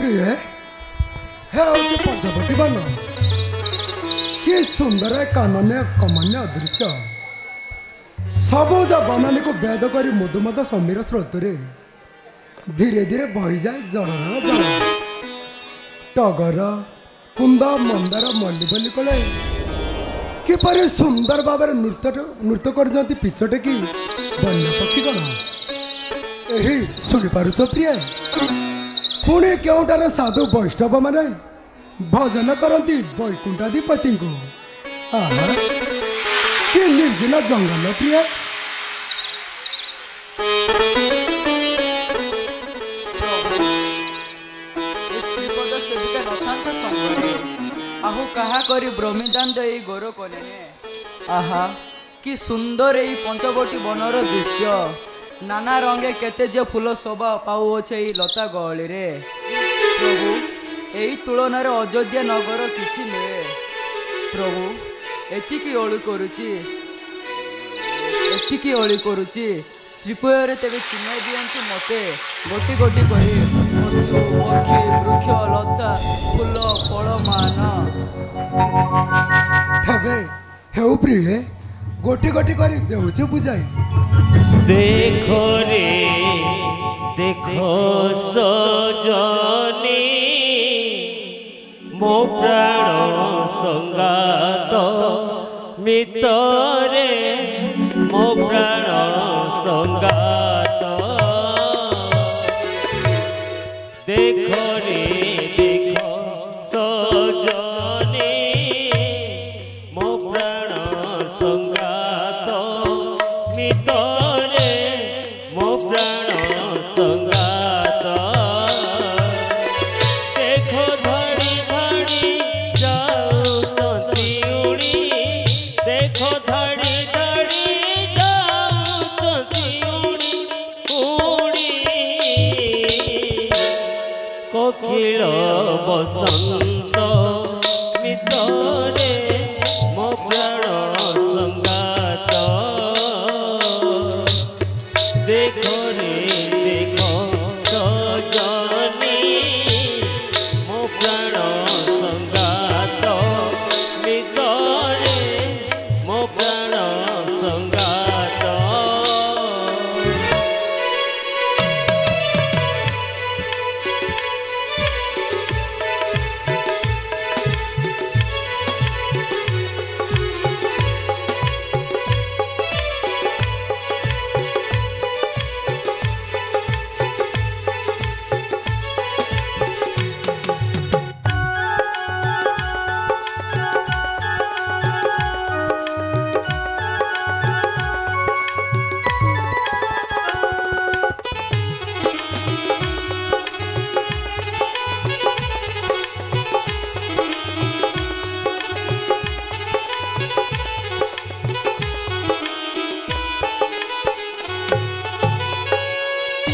प्रिय हे होचे पंचवटी बन कि सुंदर कानन्य कमन्य दृश्य सबुज बनानी को भेद कर मधुमध समीर स्रोत धीरे धीरे बही जाए जल जल टगर कुंद मंदार मल्ली बल्ली कले किपर सुंदर भाव नृत्य कर पिछटे कि वन्य पक्षीगण यही शुणी पारुच प्रिय पुणे केउटार साधु वैष्णव माने भजन करती वैकुंठाधिपति को कि निर्जन जंगल प्रिय आहु कहा करी ब्रह्मदान दे गोर कने आहा कि सुंदर यही पंचवटी बनर दृश्य नाना रंगे केते जे फूल शोभा पाऊचे यही लता गहली रे प्रभु यही तुलन अयोध्या नगर किछि नुहे प्रभु एतिकी अली करुची श्रीपुर तेरे चिन्ह दियंतु मते गोटी गोटी करी पशु पक्षी वृक्ष लता फूल फल मान तबे हेउ प्रिय गोटी गोटी करी देउछु बुझाई देखो रे देखो सजनी मो प्राण संगात मितरे मो प्राण संगात देखो रे देखो सजनी मो प्राण संगात मितरे मो प्राण संगात देखो धड़ी धड़ी जाऊचंती उड़ी देखो धड़ी धड़ी जाऊचंती उड़ी उड़ी कोकिल बसंत मितरे मो प्राण संगात देखो रे देखो सजनी मो प्राण संगात मितरे मो प्राण संगात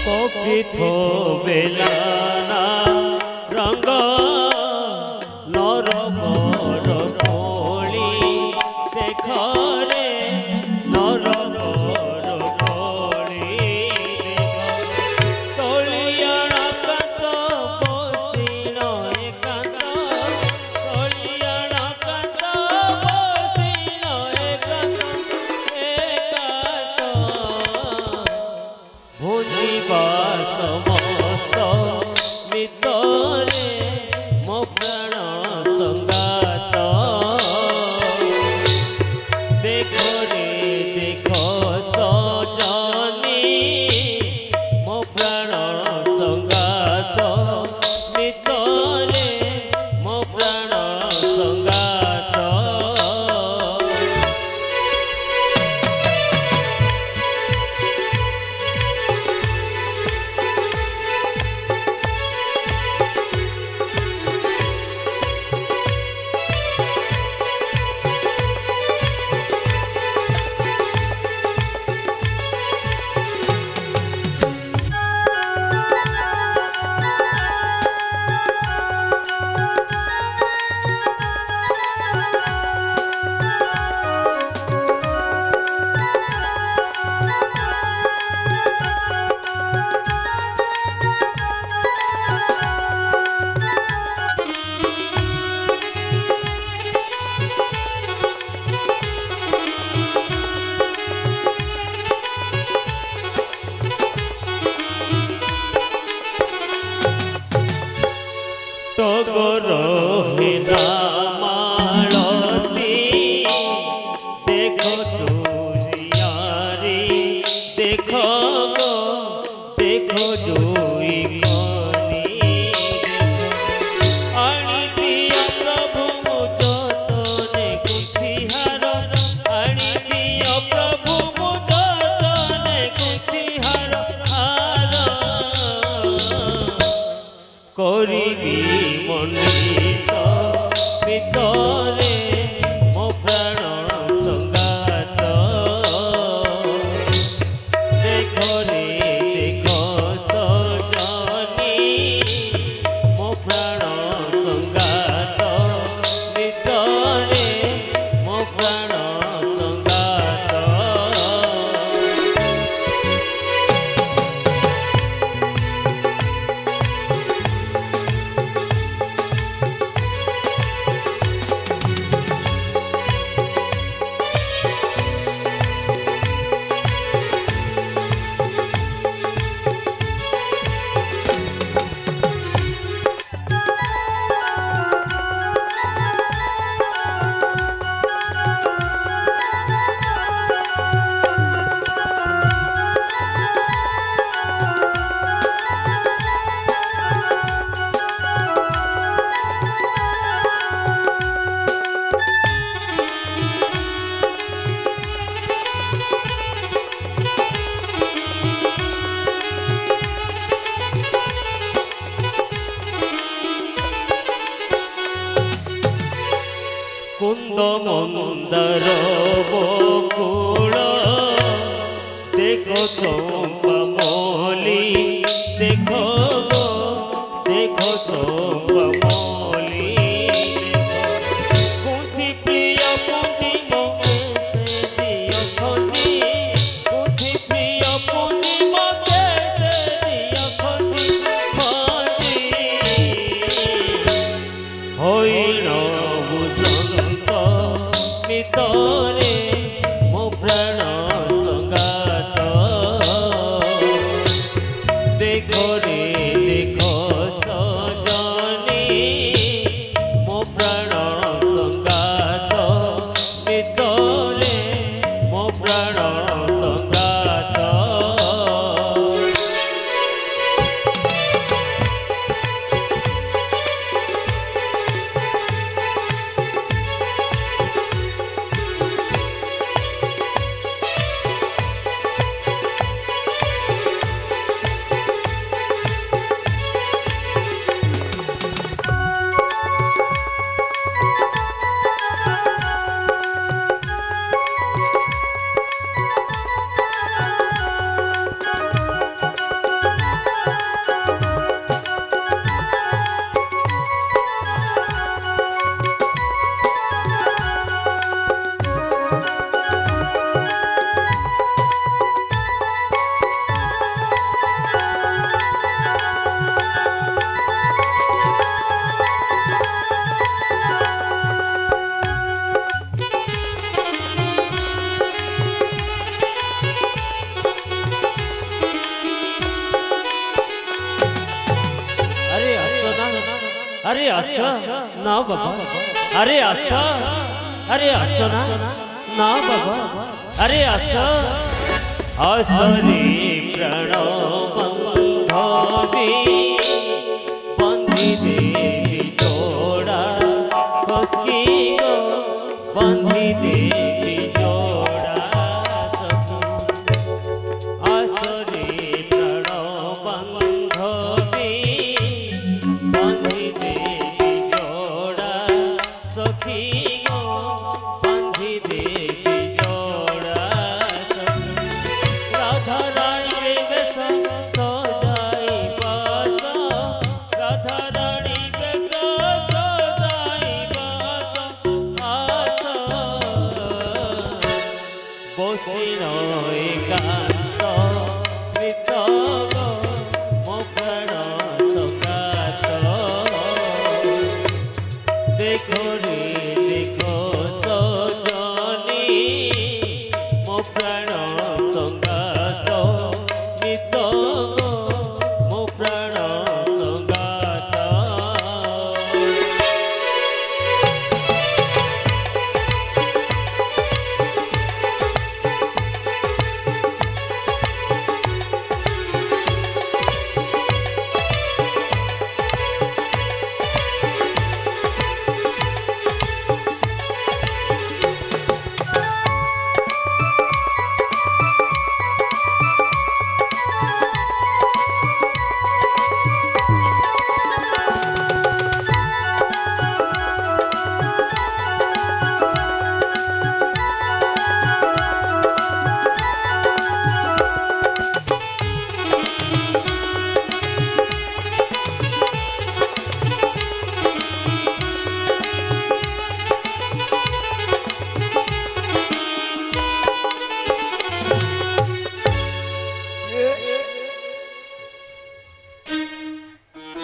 कपिथो बेलाना रंग नरमर कोली देख रे नरमर कोली तोलियाण कांत बसिन एकांत तोलियाण कांत बसिन एकांत एकांत भोजिबा समस्त मितरे मो प्राण संगात देखो रे देखो सजनी मो प्राण संगात मितरे मो प्राण संगात ଟଗର ହେନା ମାଳତୀ ଦେଖ ଚୋରିଆରେ ଦେଖ ଗୋ ଦେଖ ଜୋଇ କନି ଆଣିଦିଅ ପ୍ରଭୁ ମୋ ଯତନେ ଗୁନ୍ଥିହାର ଆଣିଦିଅ ପ୍ରଭୁ ମୋ ଯତନେ ଗୁନ୍ଥିହାର ହାର କରିବି ମଣ୍ଡିତ ଭିତରେ ମୋ ପ୍ରାଣ ସଙ୍ଗାତ ଦେଖ ରେ ଦେଖ ସଜନି ମୋ ପ୍ରାଣ ସଙ୍ଗାତ ଭିତରେ ମୋ ପ୍ରାଣ ସଙ୍ଗାତ কুন্দ মন্দার বকুল দেখো চম্পা মলি দেখো গো দেখো চম্পা মলি কুন্থি প্রিয় কুন্থি মকে সে দিও খন্তি কুন্থি প্রিয় কুন্থি মকে সে দিও খন্তি খন্তি হইল ভিতরে মো প্রাণ সঙ্গাত দেখ রে দেখ সজনি মো প্রাণ সঙ্গাত ভিতরে মো প্রাণ সঙ্গাত अरे आसा ना बाबा अरे आसा अरे आसा ना बाबा अरे आसा आसरे प्राण बंधवी बंधी देवी जोड़ा कसकी गो बंधी देवी जोड़ा आसरे प्राण बंधवी बंधी देवी जोड़ा सखी गो बंधी देवी जोड़ा राधा रानी बेस सजाई बास राधा रानी बेस सजाई बास आस बसी एकांत मृत मो प्राण सगात देखो रे देखो सजनी मो प्राण संगात मृत मो प्राण संगात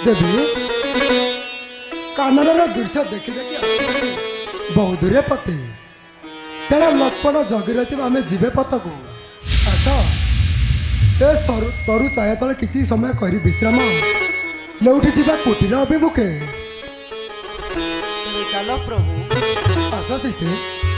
देवी काननर दृश्य देखी देखी बहुदूरे पते तेरा लक्ष्मण जगी रही आम जीवे पथक आस ए तरु चाया तले किसी समय कर विश्राम लौटी जा कुटीर अभिमुखे चलो प्रभु आस सीते